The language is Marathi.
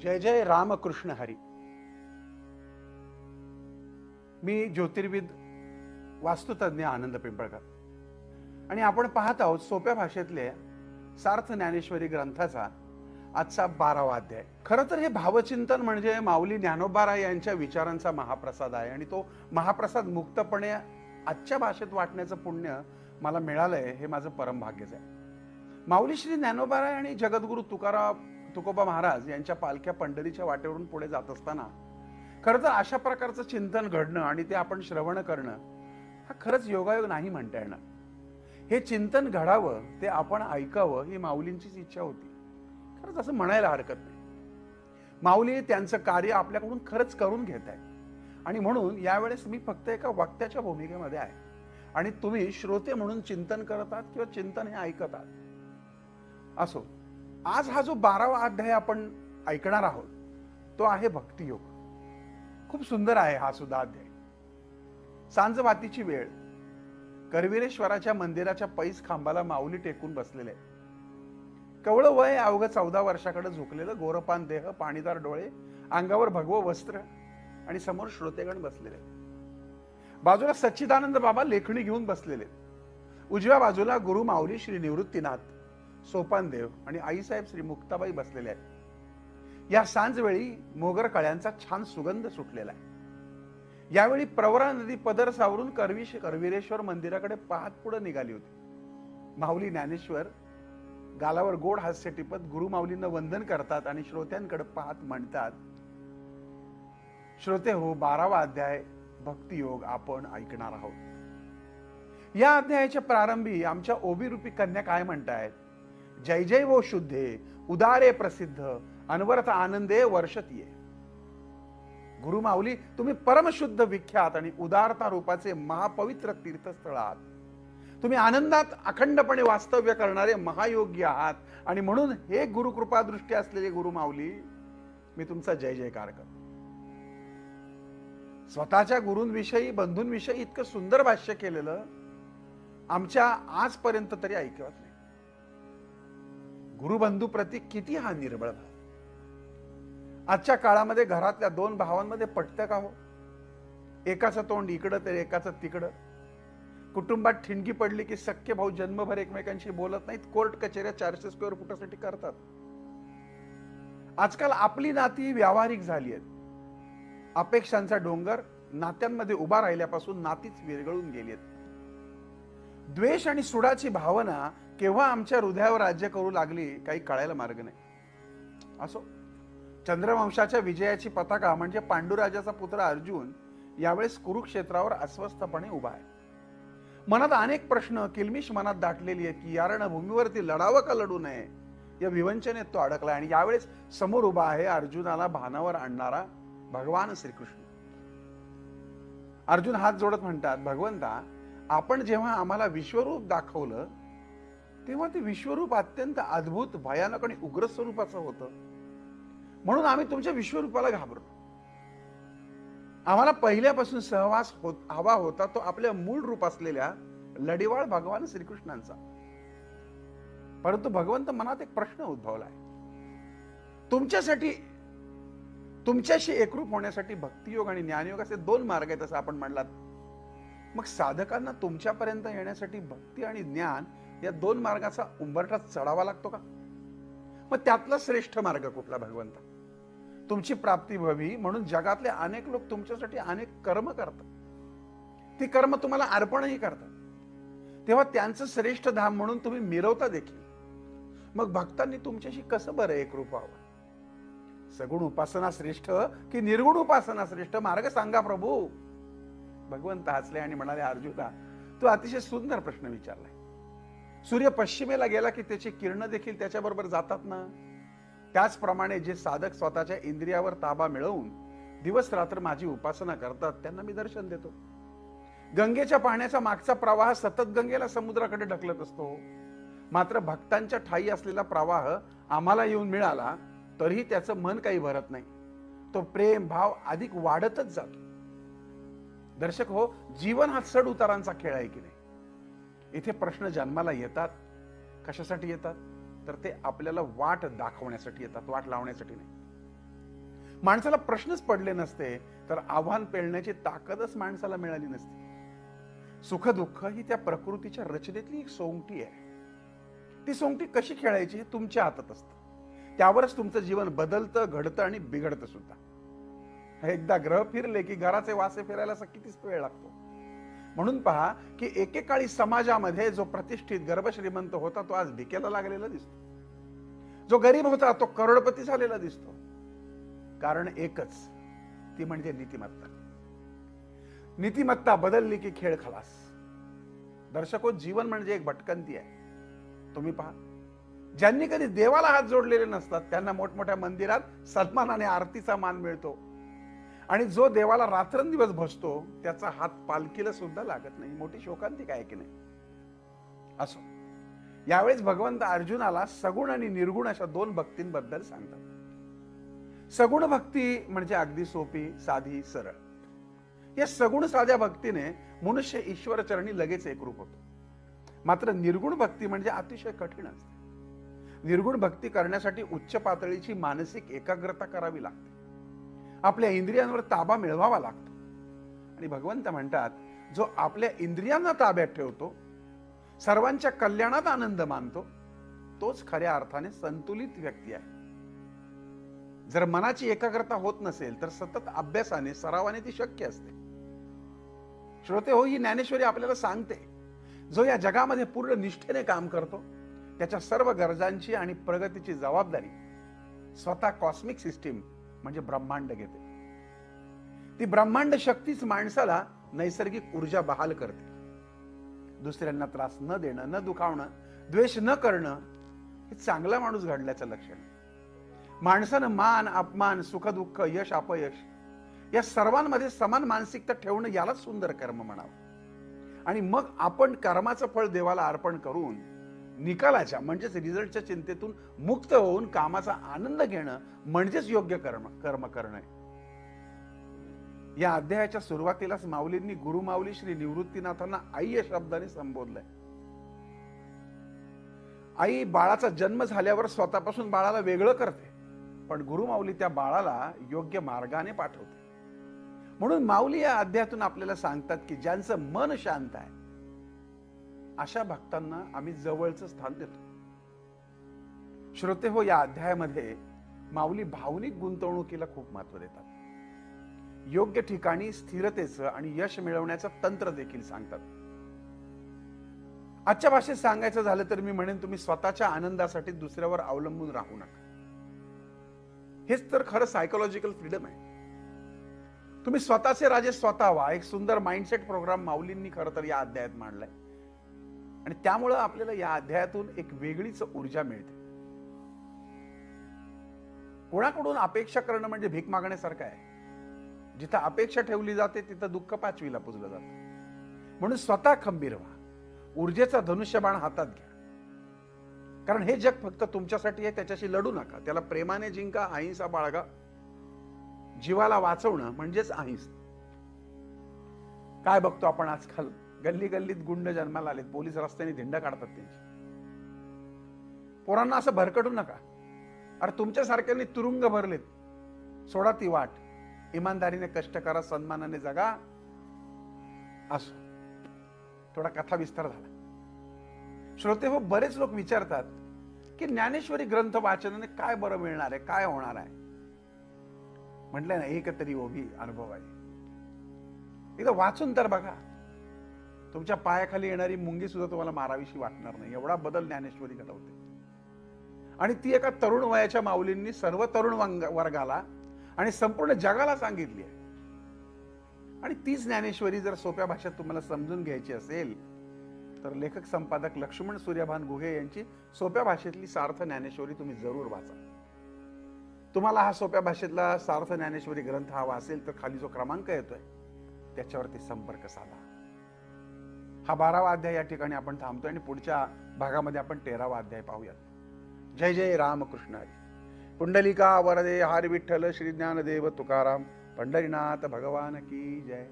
जय जय रामकृष्ण हरी. मी ज्योतिर्विद वास्तुतज्ञ आनंद पिंपळकर आणि आपण पाहत आहोत सोप्या भाषेतले सार्थ ज्ञानेश्वरी ग्रंथाचा आजचा 12वा अध्याय. खरं तर हे भावचिंतन म्हणजे माऊली ज्ञानोबा यांच्या विचारांचा महाप्रसाद आहे आणि तो महाप्रसाद मुक्तपणे आजच्या भाषेत वाटण्याचं पुण्य मला मिळालंय हे माझं परम भाग्यच आहे. माऊली श्री ज्ञानोबा आणि जगद्गुरु तुकोबा महाराज यांच्या पालख्या पंढरीच्या वाटेवरून पुढे जात असताना खरं तर अशा प्रकारचं चिंतन घडणं आणि ते आपण श्रवण करणं हा खरंच योगायोग नाही म्हणता येणार. हे चिंतन घडावं, ते आपण ऐकावं ही माऊलींचीच इच्छा होती. खरंच असं म्हणायला हरकत नाही. माऊली त्यांचं कार्य आपल्याकडून खरंच करून घेत आहे आणि म्हणून यावेळेस मी फक्त एका वक्त्याच्या भूमिकेमध्ये आहे आणि तुम्ही श्रोते म्हणून चिंतन करत आहात किंवा चिंतन हे ऐकत आहात. असो, आज हा जो 12वा अध्याय आपण ऐकणार आहोत तो आहे भक्तियोग. खूप सुंदर आहे हा सुद्धा अध्याय. सांजवातीची वेळ. करवीरेश्वराच्या मंदिराच्या पैस खांबाला माऊली टेकून बसलेले. कवळ वय अवघ 14 वर्षाकडे झुकलेलं, गोरपान देह, पाणीदार डोळे, अंगावर भगवं वस्त्र आणि समोर श्रोतेगण बसलेले. बाजूला सच्चिदानंद बाबा लेखणी घेऊन बसलेले. उजव्या बाजूला गुरु माऊली श्री निवृत्तीनाथ, सोपानदेव आणि आईसाहेब श्री मुक्ताबाई बसलेले आहेत. या सांजवेळी मोगर कळ्यांचा छान सुगंध सुटलेला आहे. यावेळी प्रवरा नदी पदर सावरून करवीरेश्वर मंदिराकडे पाहत पुढे निघाली होती. माऊली ज्ञानेश्वर गालावर गोड हास्य टिपत गुरु माऊलींना वंदन करतात आणि श्रोत्यांकडे पाहत म्हणतात, श्रोते हो, 12वा अध्याय भक्तियोग आपण ऐकणार आहोत. या अध्यायाच्या प्रारंभी आमच्या ओबी रूपी कन्या काय म्हणतायत? जय जय वो शुद्धे, उदारे प्रसिद्ध, अनवरत आनंदे वर्षतीये. गुरु माऊली, तुम्ही परमशुद्ध, विख्यात आणि उदारता रूपाचे महापवित्र तीर्थस्थळ आहात. तुम्ही आनंदात अखंडपणे वास्तव्य करणारे महायोगी आहात आणि म्हणून हे गुरुकृपा दृष्टी असलेले गुरु माऊली, मी तुमचा जय जयकार करतो. स्वतःच्या गुरूंविषयी, बंधूंविषयी इतकं सुंदर भाष्य केलेलं आमच्या आजपर्यंत तरी ऐकवत नाही. गुरुबंधू प्रती किती हा निर्बळ भाव. आजच्या काळामध्ये घरातल्या 2 भावांमध्ये पटतं का हो? एकाचं तोंड इकडं तर एकाचं तिकडं. कुटुंबात ठिणगी पडली की सख्खे भाऊ जन्मभर एकमेकांशी बोलत नाहीत. कोर्ट कचेऱ्या 400 स्क्वेअर फुटासाठी करतात. आजकाल आपली नाती व्यावहारिक झाली आहेत. अपेक्षांचा डोंगर नात्यांमध्ये उभा राहिल्यापासून नातीच विरघळून गेली आहेत. द्वेष आणि सुडाची भावना केव्हा आमच्या हृदयावर राज्य करू लागली काही कळायला मार्ग नाही. असो, चंद्रवंशाच्या विजयाची पताका म्हणजे पांडुराजाचा पुत्र अर्जुन यावेळेस कुरुक्षेत्रावर अस्वस्थपणे उभा आहे. मनात अनेक प्रश्न किलमिश मनात दाटलेली आहेत की या रणभूमीवरती लढावं का लढू नये या विवंचनेत तो अडकला आणि यावेळेस समोर उभा आहे अर्जुनाला भानावर आणणारा भगवान श्रीकृष्ण. अर्जुन हात जोडत म्हणतात, भगवंता, आपण जेव्हा आम्हाला विश्वरूप दाखवलं तेव्हा ते विश्वरूप अत्यंत अद्भुत, भयानक आणि उग्र स्वरूपाचं होतं. म्हणून आम्ही तुमच्या विश्वरूपाला घाबरलो. आम्हाला पहिल्यापासून सहवास हवा होता तो आपल्या मूळ रूप असलेल्या लढीवाळ भगवान श्रीकृष्णांचा. परंतु भगवंत, मनात एक प्रश्न उद्भवलाय. तुमच्याशी एकरूप होण्यासाठी भक्तियोग आणि ज्ञानयोग असे 2 मार्ग आहेत असं आपण म्हणलात. मग साधकांना तुमच्यापर्यंत येण्यासाठी भक्ती आणि ज्ञान या 2 मार्गाचा उंबरठा चढावा लागतो का? मग त्यातला श्रेष्ठ मार्ग कुठला भगवंता? तुमची प्राप्ती व्हावी म्हणून जगातले अनेक लोक तुमच्यासाठी अनेक कर्म करतात. ती कर्म तुम्हाला अर्पणही करतात. तेव्हा त्यांचं श्रेष्ठ धाम म्हणून तुम्ही मिरवता देखील. मग भक्तांनी तुमच्याशी कसं बरं एकरूप व्हावं? सगुण उपासना श्रेष्ठ की निर्गुण उपासना श्रेष्ठ? मार्ग सांगा प्रभू. भगवंत हसले आणि म्हणाले, अर्जुना, तू अतिशय सुंदर प्रश्न विचारलाय. सूर्य पश्चिमेला गेला की त्याची किरण देखील त्याच्याबरोबर जातात ना. त्याचप्रमाणे जे साधक स्वतःच्या इंद्रियावर ताबा मिळवून दिवस रात्र माझी उपासना करतात त्यांना मी दर्शन देतो. गंगेच्या पाण्याचा मागचा प्रवाह सतत गंगेला समुद्राकडे ढकलत असतो. मात्र भक्तांच्या ठायी असलेला प्रवाह आम्हाला येऊन मिळाला तरीही त्याचं मन काही भरत नाही. तो प्रेम भाव अधिक वाढतच जातो. दर्शक हो, जीवन हा चढ उतारांचा खेळ आहे की नाही? इथे प्रश्न जन्माला येतात. कशासाठी येतात? तर ते आपल्याला वाट दाखवण्यासाठी येतात, वाट लावण्यासाठी नाही. माणसाला प्रश्नच पडले नसते तर आव्हान पेलण्याची ताकदच माणसाला मिळाली नसती. सुख दुःख ही त्या प्रकृतीच्या रचनेतली एक सोंगटी आहे. ती सोंगटी कशी खेळायची हे तुमच्या हातात असतं. त्यावरच तुमचं जीवन बदलतं, घडतं आणि बिघडतं सुद्धा. एकदा ग्रह फिरले की घराचे वासे फिरायला कितीच वेळ लागतो. म्हणून पहा की एकेकाळी समाजामध्ये जो प्रतिष्ठित गर्भश्रीमंत होता तो आज भिकेला लागलेला दिसतो. जो गरीब होता तो करोडपती झालेला दिसतो. कारण एकच, ती म्हणजे नीतिमत्ता. नीतिमत्ता बदलली की खेळ खलास. दर्शको, जीवन म्हणजे एक भटकंती आहे. तुम्ही पहा, ज्यांनी कधी देवाला हात जोडलेले नसतात त्यांना मोठमोठ्या मंदिरात सन्मानाने आरतीचा मान मिळतो, आणि जो देवाला रात्रंदिवस भजतो त्याचा हात पालखीला सुद्धा लागत नाही. मोठी शोकांतिका आहे की नाही? असो, यावेळेस भगवंत अर्जुनाला सगुण आणि निर्गुण अशा दोन भक्तींबद्दल सांगतात. सगुण भक्ती म्हणजे अगदी सोपी, साधी, सरळ. या सगुण साध्या भक्तीने मनुष्य ईश्वर चरणी लगेच एकरूप होतो. मात्र निर्गुण भक्ती म्हणजे अतिशय कठीण असते. निर्गुण भक्ती करण्यासाठी उच्च पातळीची मानसिक एकाग्रता करावी लागते. आपल्या इंद्रियांवर ताबा मिळवावा लागतो. आणि भगवंत म्हणतात, जो आपल्या इंद्रियांना ताब्यात ठेवतो, सर्वांच्या कल्याणात आनंद मानतो, तोच खऱ्या अर्थाने संतुलित व्यक्ती आहे. जर मनाची एकाग्रता होत नसेल तर सतत अभ्यासाने, सरावाने ती शक्य असते. श्रोते हो, ही ज्ञानेश्वरी आपल्याला सांगते, जो या जगामध्ये पूर्ण निष्ठेने काम करतो त्याच्या सर्व गरजांची आणि प्रगतीची जबाबदारी स्वतः कॉस्मिक सिस्टीम म्हणजे ब्रह्मांड घेते. ती ब्रह्मांड शक्तीच माणसाला नैसर्गिक ऊर्जा बहाल करते. दुसऱ्यांना त्रास न देणं, न दुखावणं, द्वेष न करणं हे चांगला माणूस घडल्याचं लक्षण. माणसानं मान अपमान, सुख दुःख, यश अपयश या सर्वांमध्ये समान मानसिकता ठेवणं यालाच सुंदर कर्म म्हणावं. आणि मग आपण कर्माचं फळ देवाला अर्पण करून निकालाच्या म्हणजेच रिझल्टच्या चिंतेतून मुक्त होऊन कामाचा आनंद घेणं म्हणजेच योग्य कर्म करणं. या अध्यायाच्या सुरुवातीलाच माऊलींनी गुरुमाऊली श्री निवृत्तीनाथांना आई या शब्दाने संबोधलंय. आई बाळाचा जन्म झाल्यावर स्वतःपासून बाळाला वेगळं करते, पण गुरुमाऊली त्या बाळाला योग्य मार्गाने पाठवते. म्हणून माऊली या अध्यायातून आपल्याला सांगतात की ज्यांचं मन शांत आहे अशा भक्तांना आम्ही जवळचं स्थान देतो. श्रोते हो, या अध्यायामध्ये माऊली भावनिक गुंतवणुकीला खूप महत्व देतात. योग्य ठिकाणी स्थिरतेचं आणि यश मिळवण्याचं तंत्र देखील सांगतात. आजच्या भाषेत सांगायचं झालं तर मी म्हणेन, तुम्ही स्वतःच्या आनंदासाठी दुसऱ्यावर अवलंबून राहू नका. हेच तर खरं सायकोलॉजिकल फ्रीडम आहे. तुम्ही स्वतःचे राजे स्वतः व्हा. एक सुंदर माइंडसेट प्रोग्राम माऊलींनी खरं तर या अध्यायात मांडलाय, आणि त्यामुळं आपल्याला या अध्यायातून एक वेगळीच ऊर्जा मिळते. कोणाकडून अपेक्षा करणं म्हणजे भीक मागण्यासारखं आहे. जिथं अपेक्षा ठेवली जाते तिथं दुःख पाचवीला पुजलं जातं. म्हणून स्वतः खंबीर व्हा. ऊर्जेचा धनुष्यबाण हातात घ्या. कारण हे जग फक्त तुमच्यासाठी आहे. त्याच्याशी लढू नका. त्याला प्रेमाने जिंका, अहिंसा बाळगा. जीवाला वाचवणं म्हणजेच अहिंसा. काय बघतो आपण आजकाल, गल्ली गल्लीत गुंड जन्माला आलेत. पोलीस रस्त्याने धिंड काढतात त्यांची. पोरांना असं भरकटू नका. अरे तुमच्यासारख्यांनी तुरुंग भरलेत. सोडा ती वाट. इमानदारीने कष्ट करा, सन्मानाने जगा. असो, थोडा कथा विस्तार झाला. श्रोते हो, बरेच लोक विचारतात की ज्ञानेश्वरी ग्रंथ वाचनाने काय बरं मिळणार आहे, काय होणार आहे. म्हटलंय ना, एक तरी ओभी अनुभव आहे. इथं वाचून तर बघा. तुमच्या पायाखाली येणारी मुंगी सुद्धा तुम्हाला मारावीशी वाटणार नाही. एवढा बदल ज्ञानेश्वरी घडवते. आणि ती एका तरुण वयाच्या माऊलींनी सर्व तरुण वर्गाला आणि संपूर्ण जगाला सांगितली आहे. आणि तीच ज्ञानेश्वरी जर सोप्या भाषेत तुम्हाला समजून घ्यायची असेल तर लेखक संपादक लक्ष्मण सूर्यभान घुगे यांची सोप्या भाषेतली सार्थ ज्ञानेश्वरी तुम्ही जरूर वाचा. तुम्हाला हा सोप्या भाषेतला सार्थ ज्ञानेश्वरी ग्रंथ हवा असेल तर खाली जो क्रमांक येतोय त्याच्यावरती संपर्क साधा. हा 12वा अध्याय या ठिकाणी आपण थांबतोय आणि पुढच्या भागामध्ये आपण 13वा अध्याय पाहूयात. जय जय रामकृष्ण हरी. पुंडलिका वरदे हरी विठ्ठल श्री ज्ञानदेव तुकाराम पंढरीनाथ भगवान की जय.